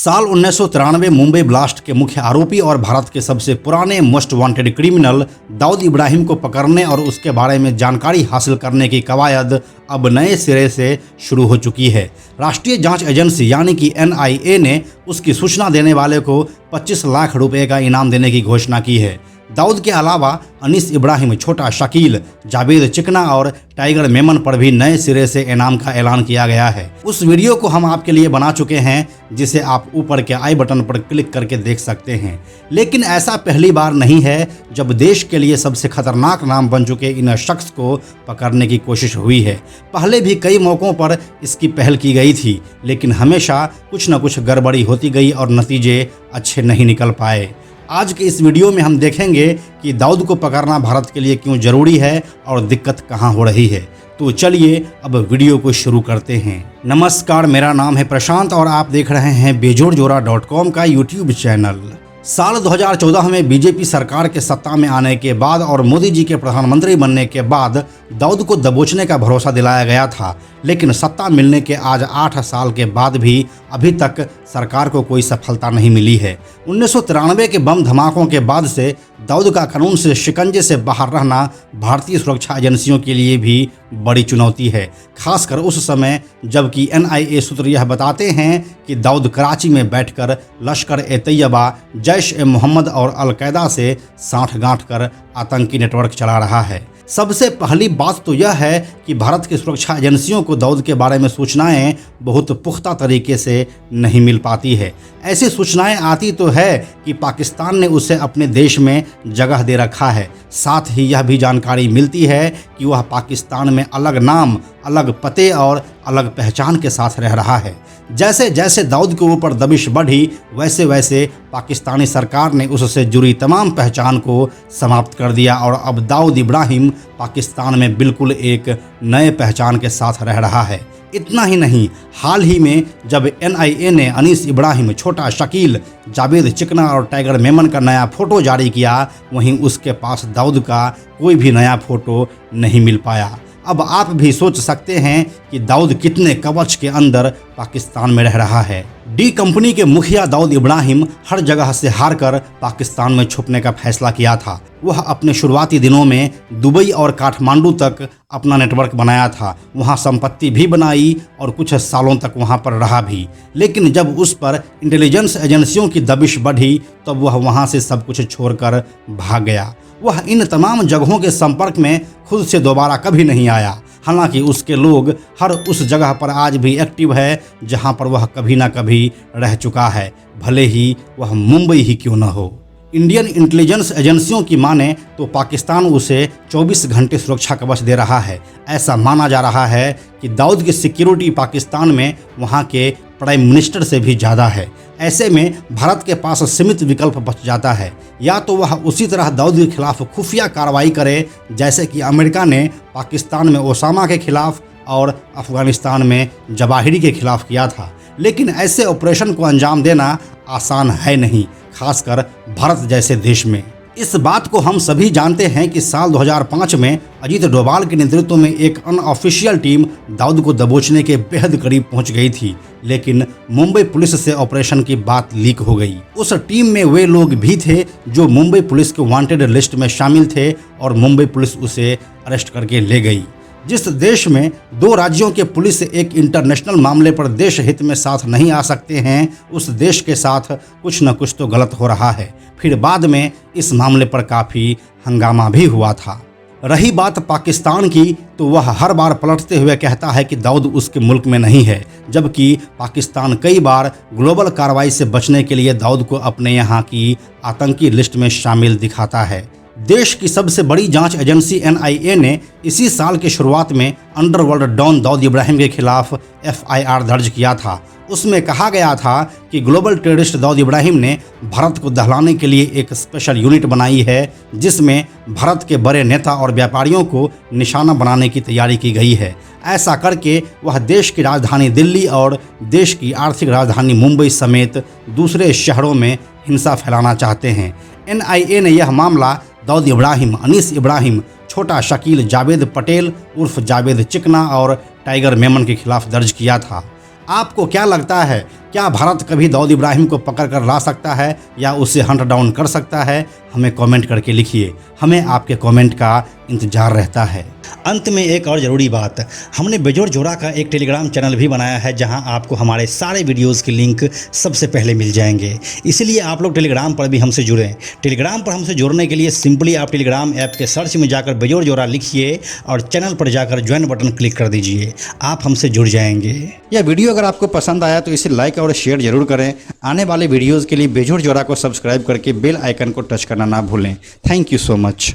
साल 1993 मुंबई ब्लास्ट के मुख्य आरोपी और भारत के सबसे पुराने most wanted criminal Dawood Ibrahim को पकड़ने और उसके बारे में जानकारी हासिल करने की कवायद अब नए सिरे से शुरू हो चुकी है। राष्ट्रीय जांच एजेंसी यानी कि NIA ने उसकी सूचना देने वाले को 25 लाख रुपए का इनाम देने की घोषणा की है। दाऊद के अलावा अनीस इब्राहिम, छोटा शकील, जावेद चिकना और टाइगर मेमन पर भी नए सिरे से इनाम का ऐलान किया गया है। उस वीडियो को हम आपके लिए बना चुके हैं जिसे आप ऊपर के आई बटन पर क्लिक करके देख सकते हैं। लेकिन ऐसा पहली बार नहीं है जब देश के लिए सबसे खतरनाक नाम बन चुके इन शख्स को पकड़ने की कोशिश हुई है। पहले भी कई मौक़ों पर इसकी पहल की गई थी, लेकिन हमेशा कुछ न कुछ गड़बड़ी होती गई और नतीजे अच्छे नहीं निकल पाए। आज के इस वीडियो में हम देखेंगे कि दाऊद को पकड़ना भारत के लिए क्यों जरूरी है और दिक्कत कहां हो रही है। तो चलिए अब वीडियो को शुरू करते हैं। नमस्कार, मेरा नाम है प्रशांत और आप देख रहे हैं बेजोड़जोड़ा.com का यूट्यूब चैनल। साल 2014 में बीजेपी सरकार के सत्ता में आने के बाद और मोदी जी के प्रधानमंत्री बनने के बाद दाऊद को दबोचने का भरोसा दिलाया गया था, लेकिन सत्ता मिलने के आज 8 साल के बाद भी अभी तक सरकार को कोई सफलता नहीं मिली है। 1993 के बम धमाकों के बाद से दाऊद का कानून से शिकंजे से बाहर रहना भारतीय सुरक्षा एजेंसियों के लिए भी बड़ी चुनौती है, खासकर उस समय जबकि NIA सूत्र यह बताते हैं कि दाऊद कराची में बैठकर लश्कर-ए-तैयबा, जैश-ए-मोहम्मद और अल-कायदा से साठगांठ कर आतंकी नेटवर्क चला रहा है। सबसे पहली बात तो यह है कि भारत की सुरक्षा एजेंसियों को दाऊद के बारे में सूचनाएं बहुत पुख्ता तरीके से नहीं मिल पाती है। ऐसी सूचनाएं आती तो है कि पाकिस्तान ने उसे अपने देश में जगह दे रखा है, साथ ही यह भी जानकारी मिलती है कि वह पाकिस्तान में अलग नाम, अलग पते और अलग पहचान के साथ रह रहा है। जैसे जैसे दाऊद के ऊपर दबिश बढ़ी, वैसे वैसे पाकिस्तानी सरकार ने उससे जुड़ी तमाम पहचान को समाप्त कर दिया और अब दाऊद इब्राहिम पाकिस्तान में बिल्कुल एक नए पहचान के साथ रह रहा है। इतना ही नहीं, हाल ही में जब NIA ने अनीस इब्राहिम, छोटा शकील, जावेद चिकना और टाइगर मेमन का नया फ़ोटो जारी किया, वहीं उसके पास दाऊद का कोई भी नया फ़ोटो नहीं मिल पाया। अब आप भी सोच सकते हैं कि दाऊद कितने कवच के अंदर पाकिस्तान में रह रहा है। डी कंपनी के मुखिया दाऊद इब्राहिम हर जगह से हारकर पाकिस्तान में छुपने का फैसला किया था। वह अपने शुरुआती दिनों में दुबई और काठमांडू तक अपना नेटवर्क बनाया था, वहां संपत्ति भी बनाई और कुछ सालों तक वहां पर रहा भी। लेकिन जब उस पर इंटेलिजेंस एजेंसियों की दबिश बढ़ी तब वह वहां से सब कुछ छोड़कर भाग गया। वह इन तमाम जगहों के संपर्क में खुद से दोबारा कभी नहीं आया। हालांकि उसके लोग हर उस जगह पर आज भी एक्टिव है जहां पर वह कभी ना कभी रह चुका है, भले ही वह मुंबई ही क्यों न हो। इंडियन इंटेलिजेंस एजेंसियों की माने तो पाकिस्तान उसे 24 घंटे सुरक्षा कवच दे रहा है। ऐसा माना जा रहा है कि दाऊद की सिक्योरिटी पाकिस्तान में वहां के प्राइम मिनिस्टर से भी ज़्यादा है। ऐसे में भारत के पास सीमित विकल्प बच जाता है, या तो वह उसी तरह दाऊद के खिलाफ खुफिया कार्रवाई करे जैसे कि अमेरिका ने पाकिस्तान में ओसामा के खिलाफ और अफगानिस्तान में जवाहिरी के खिलाफ किया था। लेकिन ऐसे ऑपरेशन को अंजाम देना आसान है नहीं, खासकर भारत जैसे देश में। इस बात को हम सभी जानते हैं कि साल 2005 में अजीत डोभाल के नेतृत्व में एक अनऑफिशियल टीम दाऊद को दबोचने के बेहद करीब पहुंच गई थी, लेकिन मुंबई पुलिस से ऑपरेशन की बात लीक हो गई। उस टीम में वे लोग भी थे जो मुंबई पुलिस के वांटेड लिस्ट में शामिल थे और मुंबई पुलिस उसे अरेस्ट करके ले गई। जिस देश में 2 राज्यों के पुलिस एक इंटरनेशनल मामले पर देश हित में साथ नहीं आ सकते हैं, उस देश के साथ कुछ न कुछ तो गलत हो रहा है। फिर बाद में इस मामले पर काफ़ी हंगामा भी हुआ था। रही बात पाकिस्तान की, तो वह हर बार पलटते हुए कहता है कि दाऊद उसके मुल्क में नहीं है, जबकि पाकिस्तान कई बार ग्लोबल कार्रवाई से बचने के लिए दाऊद को अपने यहाँ की आतंकी लिस्ट में शामिल दिखाता है। देश की सबसे बड़ी जांच एजेंसी NIA ने इसी साल के शुरुआत में अंडरवर्ल्ड डॉन दाऊद इब्राहिम के खिलाफ FIR दर्ज किया था। उसमें कहा गया था कि ग्लोबल टेररिस्ट दाऊद इब्राहिम ने भारत को दहलाने के लिए एक स्पेशल यूनिट बनाई है, जिसमें भारत के बड़े नेता और व्यापारियों को निशाना बनाने की तैयारी की गई है। ऐसा करके वह देश की राजधानी दिल्ली और देश की आर्थिक राजधानी मुंबई समेत दूसरे शहरों में हिंसा फैलाना चाहते हैं। NIA ने यह मामला दाऊद इब्राहिम, अनीस इब्राहिम, छोटा शकील, जावेद पटेल उर्फ जावेद चिकना और टाइगर मेमन के खिलाफ दर्ज किया था। आपको क्या लगता है क्या भारत कभी दाऊद इब्राहिम को पकड़ कर ला सकता है या उसे हंट डाउन कर सकता है? हमें कमेंट करके लिखिए, हमें आपके कमेंट का इंतजार रहता है। अंत में एक और ज़रूरी बात, हमने बेजोड़ जोड़ा का एक टेलीग्राम चैनल भी बनाया है जहां आपको हमारे सारे वीडियोस के लिंक सबसे पहले मिल जाएंगे, इसलिए आप लोग टेलीग्राम पर भी हमसे जुड़ें। टेलीग्राम पर हमसे जुड़ने के लिए सिंपली आप टेलीग्राम ऐप के सर्च में जाकर बेजोड़ जोड़ा लिखिए और चैनल पर जाकर ज्वाइन बटन क्लिक कर दीजिए, आप हमसे जुड़ जाएंगे। यह वीडियो अगर आपको पसंद आया तो इसे लाइक और शेयर जरूर करें। आने वाले वीडियोज़ के लिए बेजोड़ जोड़ा को सब्सक्राइब करके बेल आइकन को टच करना ना भूलें। Thank you so much.